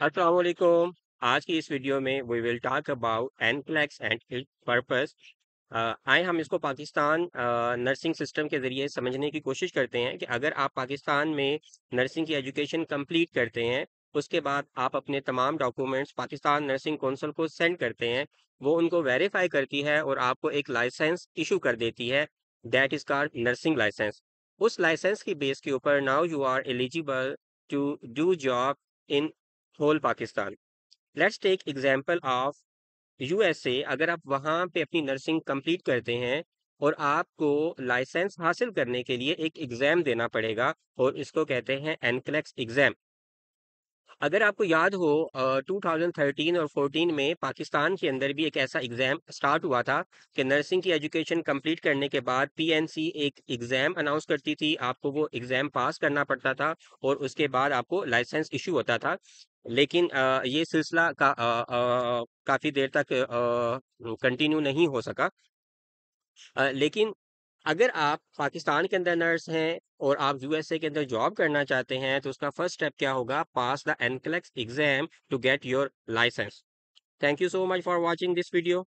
अस्सलाम वालेकुम। आज की इस वीडियो में we will talk about NCLEX and its purpose. आए हम इसको पाकिस्तान नर्सिंग सिस्टम के ज़रिए समझने की कोशिश करते हैं कि अगर आप पाकिस्तान में नर्सिंग की एजुकेशन कंप्लीट करते हैं, उसके बाद आप अपने तमाम डॉक्यूमेंट्स पाकिस्तान नर्सिंग कौंसल को सेंड करते हैं, वो उनको वेरीफाई करती है और आपको एक लाइसेंस इशू कर देती है, that is called nursing licence. उस लाइसेंस की बेस के ऊपर now you are eligible to do job in whole Pakistan. Let's take example of USA. अगर आप वहाँ पे अपनी नर्सिंग कंप्लीट करते हैं और आपको लाइसेंस हासिल करने के लिए एक एग्ज़ाम देना पड़ेगा और इसको कहते हैं एनक्लेक्स एग्ज़ाम। अगर आपको याद हो 2013 और 14 में पाकिस्तान के अंदर भी एक ऐसा एग्ज़ाम स्टार्ट हुआ था कि नर्सिंग की एजुकेशन कंप्लीट करने के बाद पीएनसी एक एग्ज़ाम अनाउंस करती थी, आपको वो एग्ज़ाम पास करना पड़ता था और उसके बाद आपको लाइसेंस इश्यू होता था। लेकिन ये सिलसिला काफ़ी देर तक कंटिन्यू नहीं हो सका। लेकिन अगर आप पाकिस्तान के अंदर नर्स हैं और आप यूएसए के अंदर जॉब करना चाहते हैं, तो उसका फर्स्ट स्टेप क्या होगा? Pass the NCLEX exam to get your licence. Thank you so much for watching this video.